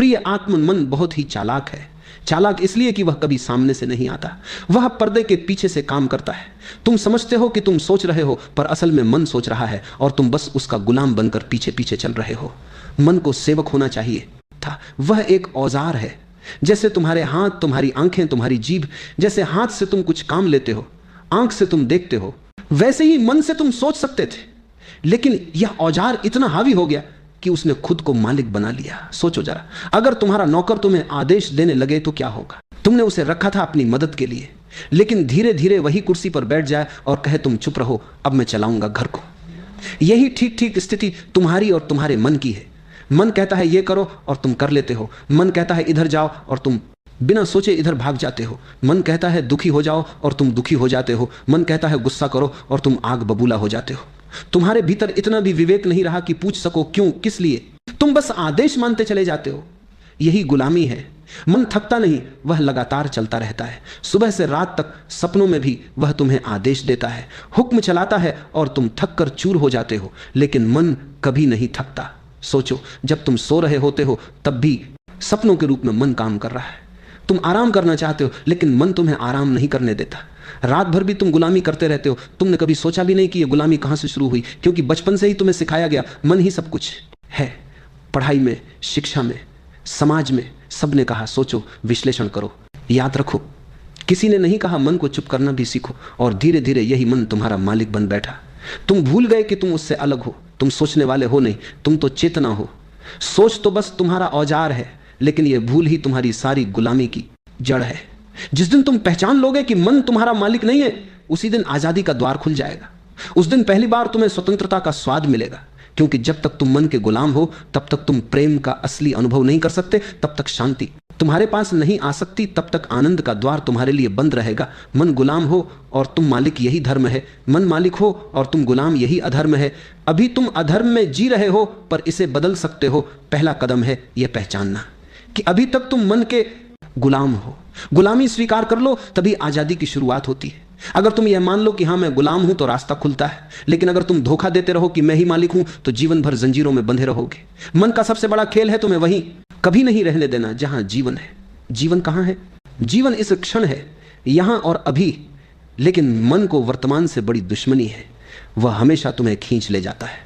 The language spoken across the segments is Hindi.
प्रिय आत्मन मन बहुत ही चालाक है। चालाक इसलिए कि वह कभी सामने से नहीं आता, वह पर्दे के पीछे से काम करता है। तुम समझते हो कि तुम सोच रहे हो, पर असल में मन सोच रहा है और तुम बस उसका गुलाम बनकर पीछे पीछे चल रहे हो। मन को सेवक होना चाहिए था। वह एक औजार है। जैसे तुम्हारे हाथ, तुम्हारी आंखें, तुम्हारी जीभ, जैसे हाथ से तुम कुछ काम लेते हो, आंख से तुम देखते हो, वैसे ही मन से तुम सोच सकते थे, लेकिन यह औजार इतना हावी हो गया कि उसने खुद को मालिक बना लिया। सोचो जरा, अगर तुम्हारा नौकर तुम्हें आदेश देने लगे तो क्या होगा? तुमने उसे रखा था अपनी मदद के लिए, लेकिन धीरे धीरे वही कुर्सी पर बैठ जाए और कहे तुम चुप रहो, अब मैं चलाऊंगा घर को। यही ठीक ठीक स्थिति तुम्हारी और तुम्हारे मन की है। मन कहता है ये करो और तुम कर लेते हो। मन कहता है इधर जाओ और तुम बिना सोचे इधर भाग जाते हो। मन कहता है दुखी हो जाओ और तुम दुखी हो जाते हो। मन कहता है गुस्सा करो और तुम आग बबूला हो जाते हो। तुम्हारे भीतर इतना भी विवेक नहीं रहा कि पूछ सको क्यों, किस लिए। तुम बस आदेश मानते चले जाते हो। यही गुलामी है। मन थकता नहीं, वह लगातार चलता रहता है। सुबह से रात तक सपनों में भी वह तुम्हें आदेश देता है, हुक्म चलाता है और तुम थक कर चूर हो जाते हो। लेकिन मन कभी नहीं थकता। सोचो, जब तुम सो रहे होते हो तब भी सपनों के रूप में मन काम कर रहा है। तुम आराम करना चाहते हो, लेकिन मन तुम्हें आराम नहीं करने देता। रात भर भी तुम गुलामी करते रहते हो। तुमने कभी सोचा भी नहीं कि यह गुलामी कहां से शुरू हुई, क्योंकि बचपन से ही तुम्हें सिखाया गया मन ही सब कुछ है। पढ़ाई में, शिक्षा में, समाज में सबने कहा सोचो, विश्लेषण करो, याद रखो। किसी ने नहीं कहा मन को चुप करना भी सीखो। और धीरे धीरे यही मन तुम्हारा मालिक बन बैठा। तुम भूल गए कि तुम उससे अलग हो। तुम सोचने वाले हो नहीं, तुम तो चेतना हो। सोच तो बस तुम्हारा औजार है, लेकिन यह भूल ही तुम्हारी सारी गुलामी की जड़ है। जिस दिन तुम पहचान लोगे कि मन तुम्हारा मालिक नहीं है, उसी दिन आजादी का द्वार खुल जाएगा। उस दिन पहली बार तुम्हें स्वतंत्रता का स्वाद मिलेगा, क्योंकि जब तक तुम मन के गुलाम हो तब तक तुम प्रेम का असली अनुभव नहीं कर सकते। तब तक शांति तुम्हारे पास नहीं आ सकती, तब तक आनंद का द्वार तुम्हारे लिए बंद रहेगा। मन गुलाम हो और तुम मालिक, यही धर्म है। मन मालिक हो और तुम गुलाम, यही अधर्म है। अभी तुम अधर्म में जी रहे हो, पर इसे बदल सकते हो। पहला कदम है यह पहचानना कि अभी तक तुम मन के गुलाम हो। गुलामी स्वीकार कर लो, तभी आजादी की शुरुआत होती है। अगर तुम यह मान लो कि हाँ मैं गुलाम हूं, तो रास्ता खुलता है। लेकिन अगर तुम धोखा देते रहो कि मैं ही मालिक हूं, तो जीवन भर जंजीरों में बंधे रहोगे। मन का सबसे बड़ा खेल है तुम्हें वहीं कभी नहीं रहने देना जहां जीवन है। जीवन कहां है? जीवन इस क्षण है, यहां और अभी। लेकिन मन को वर्तमान से बड़ी दुश्मनी है। वह हमेशा तुम्हें खींच ले जाता है,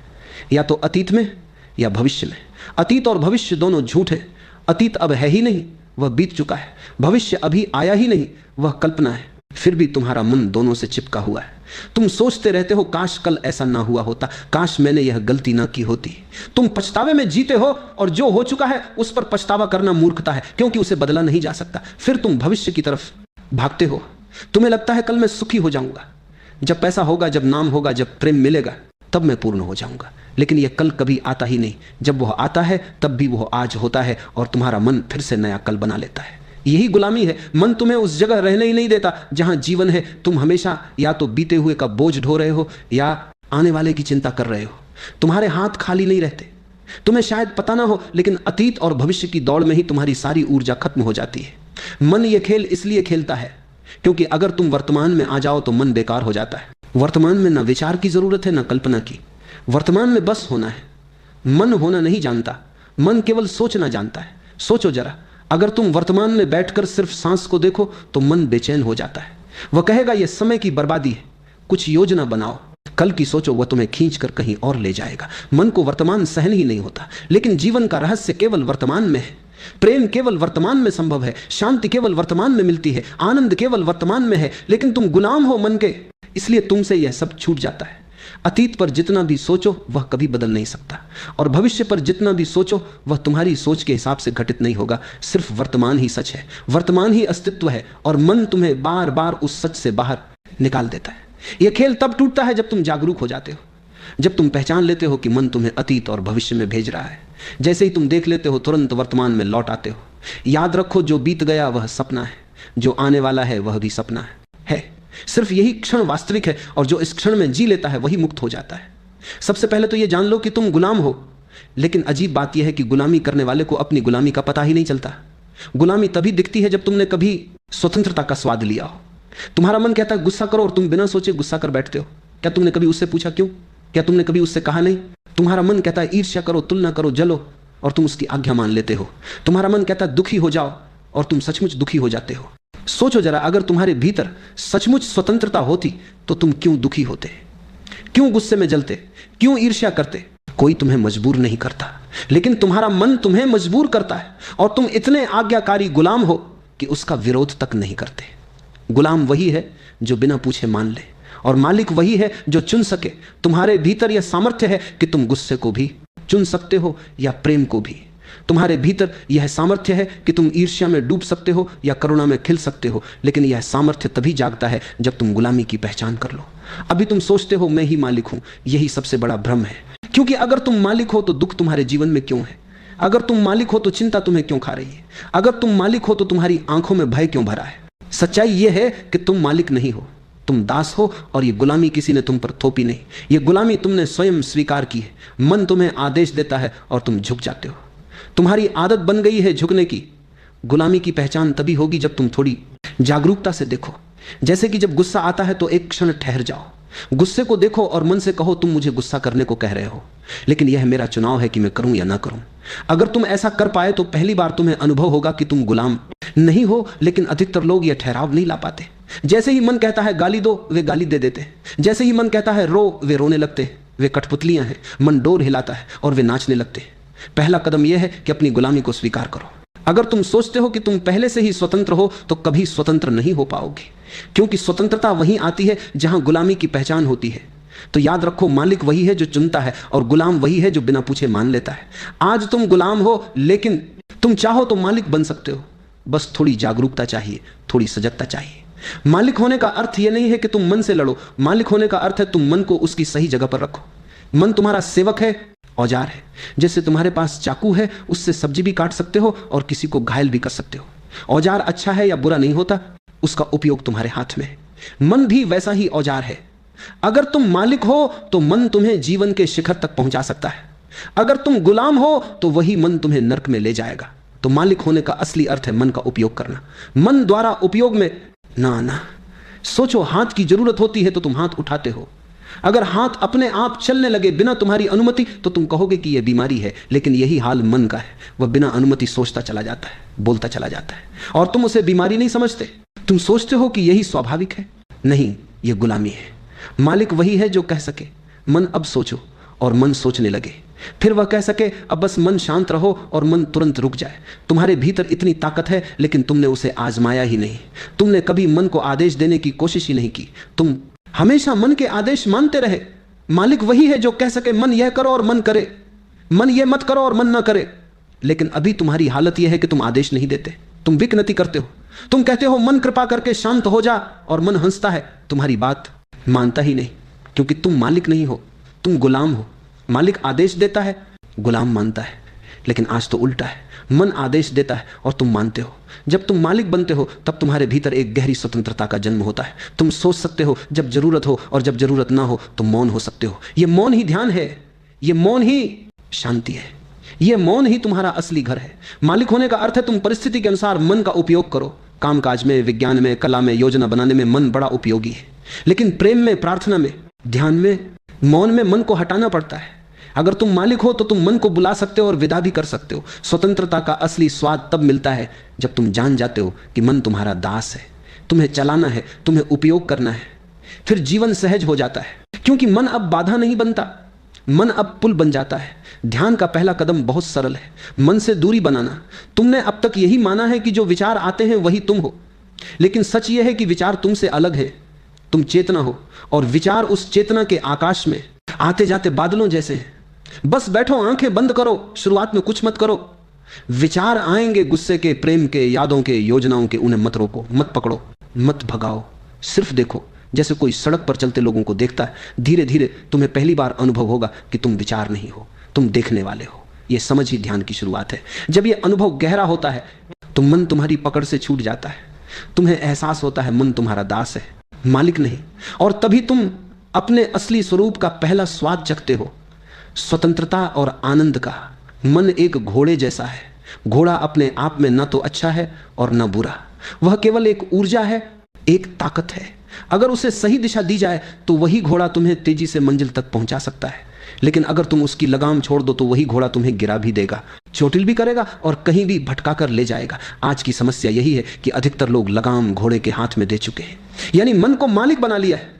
या तो अतीत में या भविष्य में। अतीत और भविष्य दोनों झूठ है। अतीत अब है ही नहीं, वह बीत चुका है। भविष्य अभी आया ही नहीं, वह कल्पना है। फिर भी तुम्हारा मन दोनों से चिपका हुआ है। तुम सोचते रहते हो काश कल ऐसा ना हुआ होता, काश मैंने यह गलती ना की होती। तुम पछतावे में जीते हो, और जो हो चुका है उस पर पछतावा करना मूर्खता है, क्योंकि उसे बदला नहीं जा सकता। फिर तुम भविष्य की तरफ भागते हो। तुम्हें लगता है कल मैं सुखी हो जाऊंगा, जब पैसा होगा, जब नाम होगा, जब प्रेम मिलेगा, तब मैं पूर्ण हो जाऊंगा। लेकिन यह कल कभी आता ही नहीं। जब वह आता है तब भी वह आज होता है, और तुम्हारा मन फिर से नया कल बना लेता है। यही गुलामी है। मन तुम्हें उस जगह रहने ही नहीं देता जहां जीवन है। तुम हमेशा या तो बीते हुए का बोझ ढो रहे हो या आने वाले की चिंता कर रहे हो। तुम्हारे हाथ खाली नहीं रहते। तुम्हें शायद पता ना हो, लेकिन अतीत और भविष्य की दौड़ में ही तुम्हारी सारी ऊर्जा खत्म हो जाती है। मन ये खेल इसलिए खेलता है क्योंकि अगर तुम वर्तमान में आ जाओ तो मन बेकार हो जाता है। वर्तमान में ना विचार की जरूरत है, ना कल्पना की। वर्तमान में बस होना है। मन होना नहीं जानता, मन केवल सोचना जानता है। सोचो जरा, अगर तुम वर्तमान में बैठकर सिर्फ सांस को देखो तो मन बेचैन हो जाता है। वह कहेगा यह समय की बर्बादी है, कुछ योजना बनाओ, कल की सोचो, वह तुम्हें खींचकर कहीं और ले जाएगा। मन को वर्तमान सहन ही नहीं होता। लेकिन जीवन का रहस्य केवल वर्तमान में है। प्रेम केवल वर्तमान में संभव है। शांति केवल वर्तमान में मिलती है। आनंद केवल वर्तमान में है। लेकिन तुम गुलाम हो मन के, इसलिए तुमसे यह सब छूट जाता है। अतीत पर जितना भी सोचो वह कभी बदल नहीं सकता, और भविष्य पर जितना भी सोचो वह तुम्हारी सोच के हिसाब से घटित नहीं होगा। सिर्फ वर्तमान ही सच है, वर्तमान ही अस्तित्व है, और मन तुम्हें बार बार उस सच से बाहर निकाल देता है। यह खेल तब टूटता है जब तुम जागरूक हो जाते हो, जब तुम पहचान लेते हो कि मन तुम्हें अतीत और भविष्य में भेज रहा है। जैसे ही तुम देख लेते हो तुरंत वर्तमान में लौट आते हो। याद रखो, जो बीत गया वह सपना है, जो आने वाला है वह भी सपना है। सिर्फ यही क्षण वास्तविक है, और जो इस क्षण में जी लेता है वही मुक्त हो जाता है। सबसे पहले तो यह जान लो कि तुम गुलाम हो। लेकिन अजीब बात यह है कि गुलामी करने वाले को अपनी गुलामी का पता ही नहीं चलता। गुलामी तभी दिखती है जब तुमने कभी स्वतंत्रता का स्वाद लिया हो। तुम्हारा मन कहता है गुस्सा करो, और तुम बिना सोचे गुस्सा कर बैठते हो। क्या तुमने कभी उससे पूछा क्यों? क्या तुमने कभी उससे कहा नहीं? तुम्हारा मन कहता है ईर्ष्या करो, तुलना करो, जलो, और तुम उसकी आज्ञा मान लेते हो। तुम्हारा मन कहता है दुखी हो जाओ और तुम सचमुच दुखी हो जाते हो। सोचो जरा, अगर तुम्हारे भीतर सचमुच स्वतंत्रता होती तो तुम क्यों दुखी होते, क्यों गुस्से में जलते, क्यों ईर्ष्या करते? कोई तुम्हें मजबूर नहीं करता, लेकिन तुम्हारा मन तुम्हें मजबूर करता है और तुम इतने आज्ञाकारी गुलाम हो कि उसका विरोध तक नहीं करते। गुलाम वही है जो बिना पूछे मान ले, और मालिक वही है जो चुन सके। तुम्हारे भीतर यह सामर्थ्य है कि तुम गुस्से को भी चुन सकते हो या प्रेम को भी। तुम्हारे भीतर यह सामर्थ्य है कि तुम ईर्ष्या में डूब सकते हो या करुणा में खिल सकते हो। लेकिन यह सामर्थ्य तभी जागता है जब तुम गुलामी की पहचान कर लो। अभी तुम सोचते हो मैं ही मालिक हूं, यही सबसे बड़ा भ्रम है। क्योंकि अगर तुम मालिक हो तो दुख तुम्हारे जीवन में क्यों है? अगर तुम मालिक हो तो चिंता तुम्हें क्यों खा रही है? अगर तुम मालिक हो तो तुम्हारी आंखों में भय क्यों भरा है? सच्चाई यह है कि तुम मालिक नहीं हो, तुम दास हो, और ये गुलामी किसी ने तुम पर थोपी नहीं। ये गुलामी तुमने स्वयं स्वीकार की है। मन तुम्हें आदेश देता है और तुम झुक जाते हो। तुम्हारी आदत बन गई है झुकने की। गुलामी की पहचान तभी होगी जब तुम थोड़ी जागरूकता से देखो। जैसे कि जब गुस्सा आता है तो एक क्षण ठहर जाओ, गुस्से को देखो और मन से कहो तुम मुझे गुस्सा करने को कह रहे हो, लेकिन यह मेरा चुनाव है कि मैं करूं या ना करूं। अगर तुम ऐसा कर पाए तो पहली बार तुम्हें अनुभव होगा कि तुम गुलाम नहीं हो। लेकिन अधिकतर लोग यह ठहराव नहीं ला पाते। जैसे ही मन कहता है गाली दो, वे गाली दे देते। जैसे ही मन कहता है रो, वे रोने लगते। वे कठपुतलियां हैं। मन डोर हिलाता है और वे नाचने लगते। पहला कदम यह है कि अपनी गुलामी को स्वीकार करो। अगर तुम सोचते हो कि तुम पहले से ही स्वतंत्र हो तो कभी स्वतंत्र नहीं हो पाओगे, क्योंकि स्वतंत्रता वहीं आती है जहां गुलामी की पहचान होती है। तो याद रखो, मालिक वही है जो चुनता है और गुलाम वही है जो बिना पूछे मान लेता है। आज तुम गुलाम हो, लेकिन तुम चाहो तो मालिक बन सकते हो। बस थोड़ी जागरूकता चाहिए, थोड़ी सजगता चाहिए। मालिक होने का अर्थ यह नहीं है कि तुम मन से लड़ो। मालिक होने का अर्थ है तुम मन को उसकी सही जगह पर रखो। मन तुम्हारा सेवक है, औजार है। जैसे तुम्हारे पास चाकू है, उससे सब्जी भी काट सकते हो और किसी को घायल भी कर सकते हो। औजार अच्छा है या बुरा नहीं होता, उसका उपयोग तुम्हारे हाथ में है। मन भी वैसा ही औजार है। अगर तुम मालिक हो तो मन तुम्हें जीवन के शिखर तक पहुंचा सकता है। अगर तुम गुलाम हो तो वही मन तुम्हें नरक में ले जाएगा। तो मालिक होने का असली अर्थ है मन का उपयोग करना। मन द्वारा उपयोग में ना आना। सोचो, हाथ की जरूरत होती है तो तुम हाथ उठाते हो। अगर हाथ अपने आप चलने लगे बिना तुम्हारी अनुमति तो तुम कहोगे कि यह बीमारी है। लेकिन यही हाल मन का है, वह बिना अनुमति सोचता चला जाता है, बोलता चला जाता है, और तुम उसे बीमारी नहीं समझते। तुम सोचते हो कि यही स्वाभाविक है। नहीं, यह गुलामी है। मालिक वही है जो कह सके मन अब सोचो, और मन सोचने लगे। फिर वह कह सके अब बस मन शांत रहो, और मन तुरंत रुक जाए। तुम्हारे भीतर इतनी ताकत है, लेकिन तुमने उसे आजमाया ही नहीं। तुमने कभी मन को आदेश देने की कोशिश ही नहीं की। तुम हमेशा मन के आदेश मानते रहे। मालिक वही है जो कह सके मन यह करो और मन करे, मन यह मत करो और मन ना करे। लेकिन अभी तुम्हारी हालत यह है कि तुम आदेश नहीं देते, तुम विकनति करते हो। तुम कहते हो मन कृपा करके शांत हो जा, और मन हंसता है, तुम्हारी बात मानता ही नहीं। क्योंकि तुम मालिक नहीं हो, तुम गुलाम हो। मालिक आदेश देता है, गुलाम मानता है। लेकिन आज तो उल्टा है, मन आदेश देता है और तुम मानते हो। जब तुम मालिक बनते हो तब तुम्हारे भीतर एक गहरी स्वतंत्रता का जन्म होता है। तुम सोच सकते हो जब जरूरत हो, और जब जरूरत ना हो तो मौन हो सकते हो। यह मौन ही ध्यान है, यह मौन ही शांति है, यह मौन ही तुम्हारा असली घर है। मालिक होने का अर्थ है तुम परिस्थिति के अनुसार मन का उपयोग करो। कामकाज में, विज्ञान में, कला में, योजना बनाने में मन बड़ा उपयोगी है। लेकिन प्रेम में, प्रार्थना में, ध्यान में, मौन में मन को हटाना पड़ता है। अगर तुम मालिक हो तो तुम मन को बुला सकते हो और विदा भी कर सकते हो। स्वतंत्रता का असली स्वाद तब मिलता है जब तुम जान जाते हो कि मन तुम्हारा दास है, तुम्हें चलाना है, तुम्हें उपयोग करना है। फिर जीवन सहज हो जाता है, क्योंकि मन अब बाधा नहीं बनता, मन अब पुल बन जाता है। ध्यान का पहला कदम बहुत सरल है, मन से दूरी बनाना। तुमने अब तक यही माना है कि जो विचार आते हैं वही तुम हो, लेकिन सच यह है कि विचार तुमसे अलग है। तुम चेतना हो, और विचार उस चेतना के आकाश में आते जाते बादलों जैसे हैं। बस बैठो, आंखें बंद करो, शुरुआत में कुछ मत करो। विचार आएंगे, गुस्से के, प्रेम के, यादों के, योजनाओं के। उन्हें मत रोको, मत पकड़ो, मत भगाओ, सिर्फ देखो। जैसे कोई सड़क पर चलते लोगों को देखता है। धीरे धीरे तुम्हें पहली बार अनुभव होगा कि तुम विचार नहीं हो, तुम देखने वाले हो। यह समझ ही ध्यान की शुरुआत है। जब यह अनुभव गहरा होता है तो मन तुम्हारी पकड़ से छूट जाता है। तुम्हें एहसास होता है मन तुम्हारा दास है, मालिक नहीं। और तभी तुम अपने असली स्वरूप का पहला स्वाद चखते हो, स्वतंत्रता और आनंद का। मन एक घोड़े जैसा है। घोड़ा अपने आप में न तो अच्छा है और न बुरा, वह केवल एक ऊर्जा है, एक ताकत है। अगर उसे सही दिशा दी जाए तो वही घोड़ा तुम्हें तेजी से मंजिल तक पहुंचा सकता है। लेकिन अगर तुम उसकी लगाम छोड़ दो तो वही घोड़ा तुम्हें गिरा भी देगा, चोटिल भी करेगा और कहीं भी भटका कर ले जाएगा। आज की समस्या यही है कि अधिकतर लोग लगाम घोड़े के हाथ में दे चुके हैं, यानी मन को मालिक बना लिया है।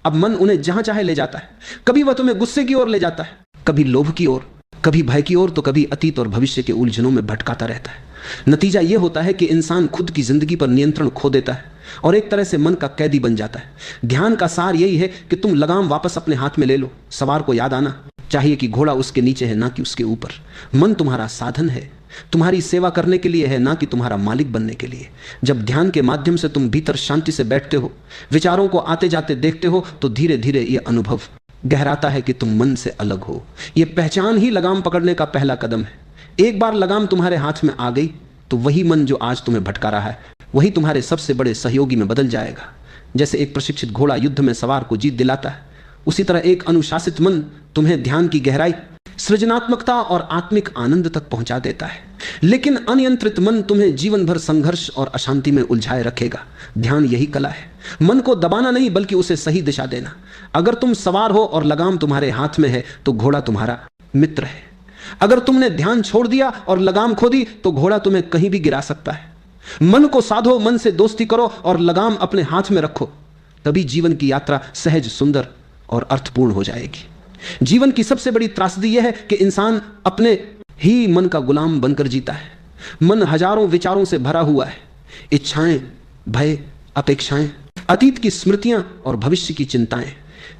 अब मन उन्हें जहां चाहे ले जाता है। कभी वह तुम्हें गुस्से की ओर ले जाता है, कभी लोभ की ओर, कभी भय की ओर, तो कभी अतीत और भविष्य के उलझनों में भटकाता रहता है। नतीजा यह होता है कि इंसान खुद की जिंदगी पर नियंत्रण खो देता है और एक तरह से मन का कैदी बन जाता है। ध्यान का सार यही है कि तुम लगाम वापस अपने हाथ में ले लो। सवार को याद आना चाहिए कि घोड़ा उसके नीचे है, ना कि उसके ऊपर। मन तुम्हारा साधन है, तुम्हारी सेवा करने के लिए है, ना कि तुम्हारा मालिक बनने के लिए। जब ध्यान के माध्यम से तुम भीतर शांति से बैठते हो, विचारों को आते जाते देखते हो, तो धीरे धीरे यह अनुभव गहराता है कि तुम मन से अलग हो। यह पहचान ही लगाम पकड़ने का पहला कदम है। एक बार लगाम तुम्हारे हाथ में आ गई तो वही मन जो आज तुम्हें भटका रहा है, वही तुम्हारे सबसे बड़े सहयोगी में बदल जाएगा। जैसे एक प्रशिक्षित घोड़ा युद्ध में सवार को जीत दिलाता है, उसी तरह एक अनुशासित मन तुम्हें ध्यान की गहराई, सृजनात्मकता और आत्मिक आनंद तक पहुंचा देता है। लेकिन अनियंत्रित मन तुम्हें जीवन भर संघर्ष और अशांति में उलझाए रखेगा। ध्यान यही कला है, मन को दबाना नहीं बल्कि उसे सही दिशा देना। अगर तुम सवार हो और लगाम तुम्हारे हाथ में है तो घोड़ा तुम्हारा मित्र है। अगर तुमने ध्यान छोड़ दिया और लगाम खो दी तो घोड़ा तुम्हें कहीं भी गिरा सकता है। मन को साधो, मन से दोस्ती करो और लगाम अपने हाथ में रखो, तभी जीवन की यात्रा सहज, सुंदर और अर्थपूर्ण हो जाएगी। जीवन की सबसे बड़ी त्रासदी यह है कि इंसान अपने ही मन का गुलाम बनकर जीता है। मन हजारों विचारों से भरा हुआ है, इच्छाएं, भय, अपेक्षाएं, अतीत की स्मृतियां और भविष्य की चिंताएं।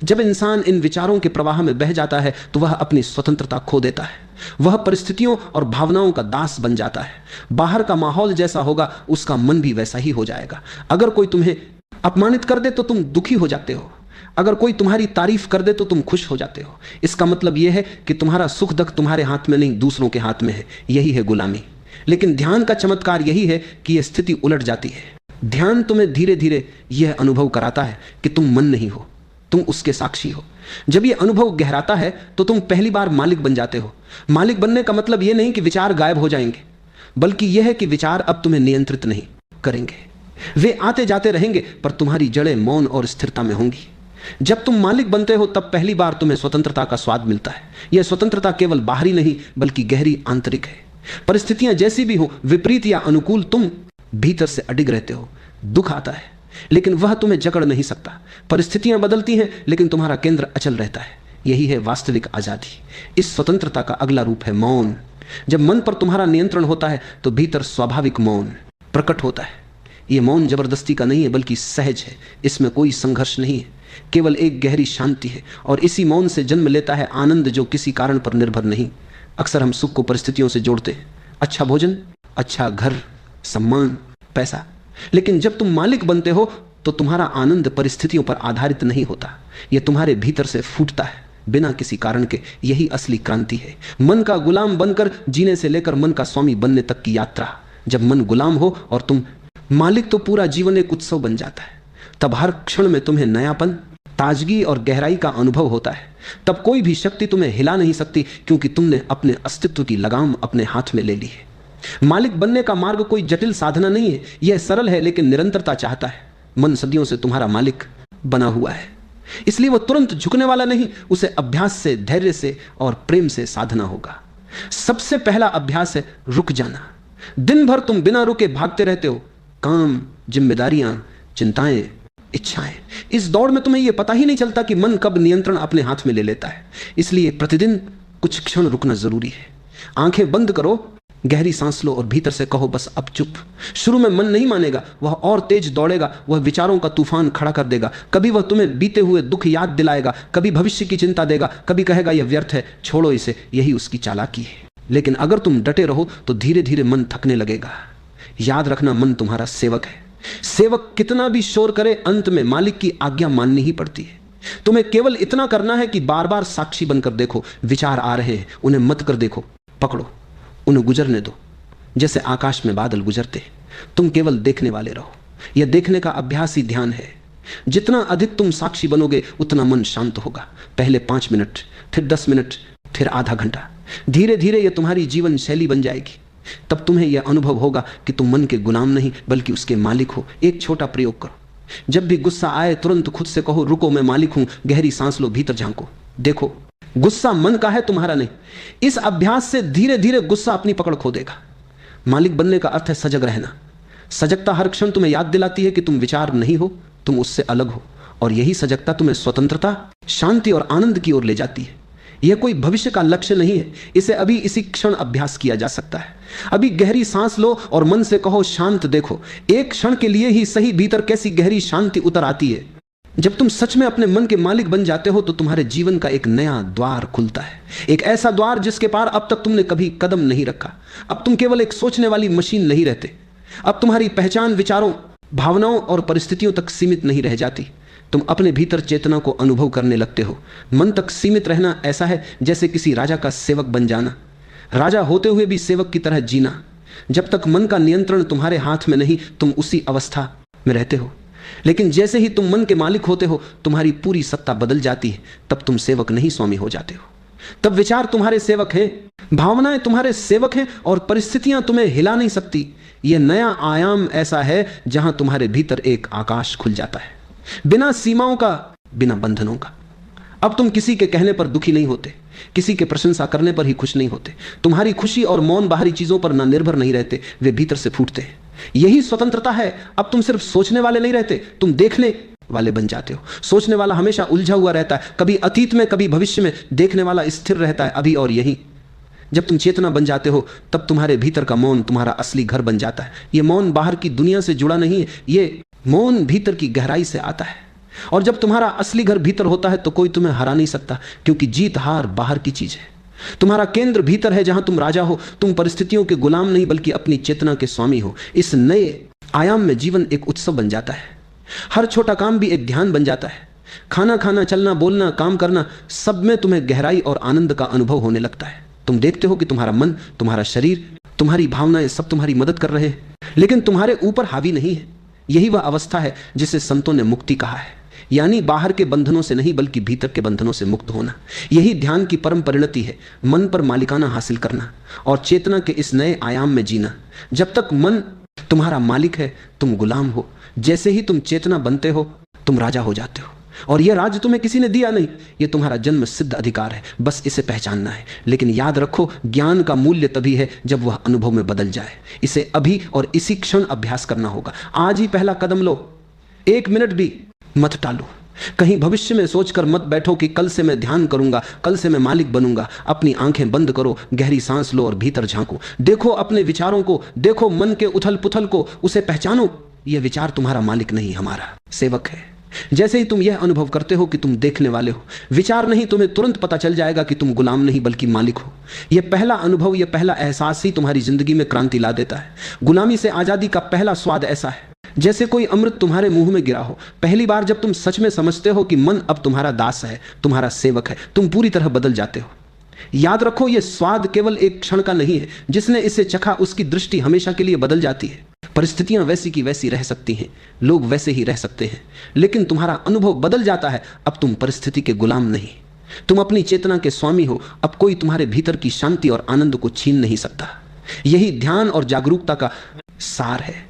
जब इंसान इन विचारों के प्रवाह में बह जाता है तो वह अपनी स्वतंत्रता खो देता है। वह परिस्थितियों और भावनाओं का दास बन जाता है। बाहर का माहौल जैसा होगा उसका मन भी वैसा ही हो जाएगा। अगर कोई तुम्हें अपमानित कर दे तो तुम दुखी हो जाते हो, अगर कोई तुम्हारी तारीफ कर दे तो तुम खुश हो जाते हो। इसका मतलब यह है कि तुम्हारा सुख दुख तुम्हारे हाथ में नहीं, दूसरों के हाथ में है। यही है गुलामी। लेकिन ध्यान का चमत्कार यही है कि यह स्थिति उलट जाती है। ध्यान तुम्हें धीरे धीरे यह अनुभव कराता है कि तुम मन नहीं हो, तुम उसके साक्षी हो। जब यह अनुभव गहराता है तो तुम पहली बार मालिक बन जाते हो। मालिक बनने का मतलब यह नहीं कि विचार गायब हो जाएंगे, बल्कि यह है कि विचार अब तुम्हें नियंत्रित नहीं करेंगे। वे आते जाते रहेंगे पर तुम्हारी जड़ें मौन और स्थिरता में होंगी। जब तुम मालिक बनते हो तब पहली बार तुम्हें स्वतंत्रता का स्वाद मिलता है। यह स्वतंत्रता केवल बाहरी नहीं बल्कि गहरी आंतरिक है। परिस्थितियां जैसी भी हो, विपरीत या अनुकूल, तुम भीतर से अडिग रहते हो। दुख आता है लेकिन वह तुम्हें जकड़ नहीं सकता। परिस्थितियां बदलती हैं लेकिन तुम्हारा केंद्र अचल रहता है। यही है वास्तविक आजादी। इस स्वतंत्रता का अगला रूप है मौन। जब मन पर तुम्हारा नियंत्रण होता है तो भीतर स्वाभाविक मौन प्रकट होता है। यह मौन जबरदस्ती का नहीं है बल्कि सहज है। इसमें कोई संघर्ष नहीं है, केवल एक गहरी शांति है। और इसी मौन से जन्म लेता है आनंद जो किसी कारण पर निर्भर नहीं। अक्सर हम सुख को परिस्थितियों से जोड़ते हैं, अच्छा भोजन, अच्छा घर, सम्मान, पैसा। लेकिन जब तुम मालिक बनते हो तो तुम्हारा आनंद परिस्थितियों पर आधारित नहीं होता, यह तुम्हारे भीतर से फूटता है बिना किसी कारण के। यही असली क्रांति है। मन का गुलाम बनकर जीने से लेकर मन का स्वामी बनने तक की यात्रा। जब मन गुलाम हो और तुम मालिक तो पूरा जीवन एक उत्सव बन जाता है। तब हर क्षण में तुम्हें नयापन, ताजगी और गहराई का अनुभव होता है। तब कोई भी शक्ति तुम्हें हिला नहीं सकती क्योंकि तुमने अपने अस्तित्व की लगाम अपने हाथ में ले ली है। मालिक बनने का मार्ग कोई जटिल साधना नहीं है, यह सरल है लेकिन निरंतरता चाहता है। मन सदियों से तुम्हारा मालिक बना हुआ है, इसलिए वह तुरंत झुकने वाला नहीं। उसे अभ्यास से, धैर्य से और प्रेम से साधना होगा। सबसे पहला अभ्यास है रुक जाना। दिन भर तुम बिना रुके भागते रहते हो, काम, जिम्मेदारियां, चिंताएं, इच्छाएं। इस दौड़ में तुम्हें यह पता ही नहीं चलता कि मन कब नियंत्रण अपने हाथ में ले लेता है। इसलिए प्रतिदिन कुछ क्षण रुकना जरूरी है। आंखें बंद करो, गहरी सांस लो और भीतर से कहो बस अब चुप। शुरू में मन नहीं मानेगा, वह और तेज दौड़ेगा, वह विचारों का तूफान खड़ा कर देगा। कभी वह तुम्हें बीते हुए दुख याद दिलाएगा, कभी भविष्य की चिंता देगा, कभी कहेगा यह व्यर्थ है, छोड़ो इसे। यही उसकी चालाकी है। लेकिन अगर तुम डटे रहो तो धीरे धीरे मन थकने लगेगा। याद रखना, मन तुम्हारा सेवक है। सेवक कितना भी शोर करे, अंत में मालिक की आज्ञा माननी ही पड़ती है। तुम्हें केवल इतना करना है कि बार बार साक्षी बनकर देखो। विचार आ रहे हैं, उन्हें मत कर देखो, पकड़ो, उन्हें गुजरने दो जैसे आकाश में बादल गुजरते। तुम केवल देखने वाले रहो। यह देखने का अभ्यास ही ध्यान है। जितना अधिक तुम साक्षी बनोगे उतना मन शांत होगा। पहले 5 मिनट, फिर 10 मिनट, फिर आधा घंटा। धीरे धीरे यह तुम्हारी जीवन शैली बन जाएगी। तब तुम्हें यह अनुभव होगा कि तुम मन के गुलाम नहीं बल्कि उसके मालिक हो। एक छोटा प्रयोग करो। जब भी गुस्सा आए तुरंत खुद से कहो रुको, मैं मालिक हूं। गहरी सांस लो, भीतर झांको, देखो गुस्सा मन का है, तुम्हारा नहीं। इस अभ्यास से धीरे धीरे गुस्सा अपनी पकड़ खो देगा। मालिक बनने का अर्थ है सजग रहना। सजगता हर क्षण तुम्हें याद दिलाती है कि तुम विचार नहीं हो, तुम उससे अलग हो, और यही सजगता तुम्हें स्वतंत्रता, शांति और आनंद की ओर ले जाती है। यह कोई भविष्य का लक्ष्य नहीं है, इसे अभी इसी क्षण अभ्यास किया जा सकता है। अभी गहरी सांस लो और मन से कहो शांत। देखो एक क्षण के लिए ही सही भीतर कैसी गहरी शांति उतर आती है। जब तुम सच में अपने मन के मालिक बन जाते हो तो तुम्हारे जीवन का एक नया द्वार खुलता है, एक ऐसा द्वार जिसके पार अब तक तुमने कभी कदम नहीं रखा। अब तुम केवल एक सोचने वाली मशीन नहीं रहते। अब तुम्हारी पहचान विचारों, भावनाओं और परिस्थितियों तक सीमित नहीं रह जाती। तुम अपने भीतर चेतना को अनुभव करने लगते हो। मन तक सीमित रहना ऐसा है जैसे किसी राजा का सेवक बन जाना, राजा होते हुए भी सेवक की तरह जीना। जब तक मन का नियंत्रण तुम्हारे हाथ में नहीं, तुम उसी अवस्था में रहते हो। लेकिन जैसे ही तुम मन के मालिक होते हो, तुम्हारी पूरी सत्ता बदल जाती है। तब तुम सेवक नहीं स्वामी हो जाते हो। तब विचार तुम्हारे सेवक हैं, भावनाएं तुम्हारे सेवक हैं, और परिस्थितियां तुम्हें हिला नहीं सकती। यह नया आयाम ऐसा है जहां तुम्हारे भीतर एक आकाश खुल जाता है, बिना सीमाओं का, बिना बंधनों का। अब तुम किसी के कहने पर दुखी नहीं होते, किसी के प्रशंसा करने पर ही खुश नहीं होते। तुम्हारी खुशी और मौन बाहरी चीजों पर ना निर्भर नहीं रहते, वे भीतर से फूटते हैं। यही स्वतंत्रता है। अब तुम सिर्फ सोचने वाले नहीं रहते, तुम देखने वाले बन जाते हो। सोचने वाला हमेशा उलझा हुआ रहता है, कभी अतीत में कभी भविष्य में। देखने वाला स्थिर रहता है, अभी और यही। जब तुम चेतना बन जाते हो तब तुम्हारे भीतर का मौन तुम्हारा असली घर बन जाता है। यह मौन बाहर की दुनिया से जुड़ा नहीं है, ये मौन भीतर की गहराई से आता है। और जब तुम्हारा असली घर भीतर होता है तो कोई तुम्हें हरा नहीं सकता, क्योंकि जीत हार बाहर की चीज है। तुम्हारा केंद्र भीतर है जहां तुम राजा हो। तुम परिस्थितियों के गुलाम नहीं बल्कि अपनी चेतना के स्वामी हो। इस नए आयाम में जीवन एक उत्सव बन जाता है। हर छोटा काम भी एक ध्यान बन जाता है। खाना खाना, चलना, बोलना, काम करना, सब में तुम्हें गहराई और आनंद का अनुभव होने लगता है। तुम देखते हो कि तुम्हारा मन, तुम्हारा शरीर, तुम्हारी भावनाएं सब तुम्हारी मदद कर रहे हैं, लेकिन तुम्हारे ऊपर हावी नहीं है। यही वह अवस्था है जिसे संतों ने मुक्ति कहा है, यानी बाहर के बंधनों से नहीं बल्कि भीतर के बंधनों से मुक्त होना। यही ध्यान की परम परिणति है, मन पर मालिकाना हासिल करना और चेतना के इस नए आयाम में जीना। जब तक मन तुम्हारा मालिक है, तुम गुलाम हो। जैसे ही तुम चेतना बनते हो, तुम राजा हो जाते हो। और यह राज्य तुम्हें किसी ने दिया नहीं, यह तुम्हारा जन्म सिद्ध अधिकार है। बस इसे पहचानना है। लेकिन याद रखो, ज्ञान का मूल्य तभी है जब वह अनुभव में बदल जाए। इसे अभी और इसी क्षण अभ्यास करना होगा। आज ही पहला कदम लो, 1 मिनट भी मत टालो। कहीं भविष्य में सोचकर मत बैठो कि कल से मैं ध्यान करूंगा, कल से मैं मालिक बनूंगा। अपनी आंखें बंद करो, गहरी सांस लो और भीतर झांको। देखो अपने विचारों को, देखो मन के उथल पुथल को, उसे पहचानो। यह विचार तुम्हारा मालिक नहीं, हमारा सेवक है। जैसे ही तुम यह अनुभव करते हो कि तुम देखने वाले हो, विचार नहीं, तुम्हें तुरंत पता चल जाएगा कि तुम गुलाम नहीं बल्कि मालिक हो। यह पहला अनुभव, यह पहला एहसास ही तुम्हारी जिंदगी में क्रांति ला देता है। गुलामी से आजादी का पहला स्वाद ऐसा है जैसे कोई अमृत तुम्हारे मुंह में गिरा हो। पहली बार जब तुम सच में समझते हो कि मन अब तुम्हारा दास है, तुम्हारा सेवक है, तुम पूरी तरह बदल जाते हो। याद रखो, यह स्वाद केवल एक क्षण का नहीं है। जिसने इसे चखा उसकी दृष्टि हमेशा के लिए बदल जाती है। परिस्थितियां वैसी की वैसी रह सकती हैं, लोग वैसे ही रह सकते हैं, लेकिन तुम्हारा अनुभव बदल जाता है। अब तुम परिस्थिति के गुलाम नहीं, तुम अपनी चेतना के स्वामी हो। अब कोई तुम्हारे भीतर की शांति और आनंद को छीन नहीं सकता। यही ध्यान और जागरूकता का सार है।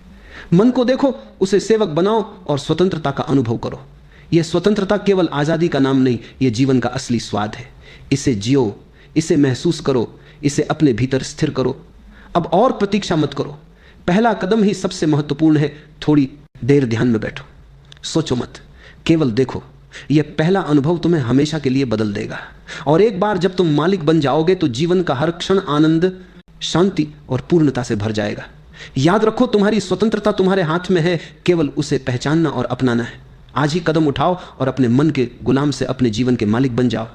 मन को देखो, उसे सेवक बनाओ और स्वतंत्रता का अनुभव करो। यह स्वतंत्रता केवल आजादी का नाम नहीं, यह जीवन का असली स्वाद है। इसे जियो, इसे महसूस करो, इसे अपने भीतर स्थिर करो। अब और प्रतीक्षा मत करो, पहला कदम ही सबसे महत्वपूर्ण है। थोड़ी देर ध्यान में बैठो, सोचो मत, केवल देखो। यह पहला अनुभव तुम्हें हमेशा के लिए बदल देगा। और एक बार जब तुम मालिक बन जाओगे तो जीवन का हर क्षण आनंद, शांति और पूर्णता से भर जाएगा। याद रखो, तुम्हारी स्वतंत्रता तुम्हारे हाथ में है, केवल उसे पहचानना और अपनाना है। आज ही कदम उठाओ और अपने मन के गुलाम से अपने जीवन के मालिक बन जाओ।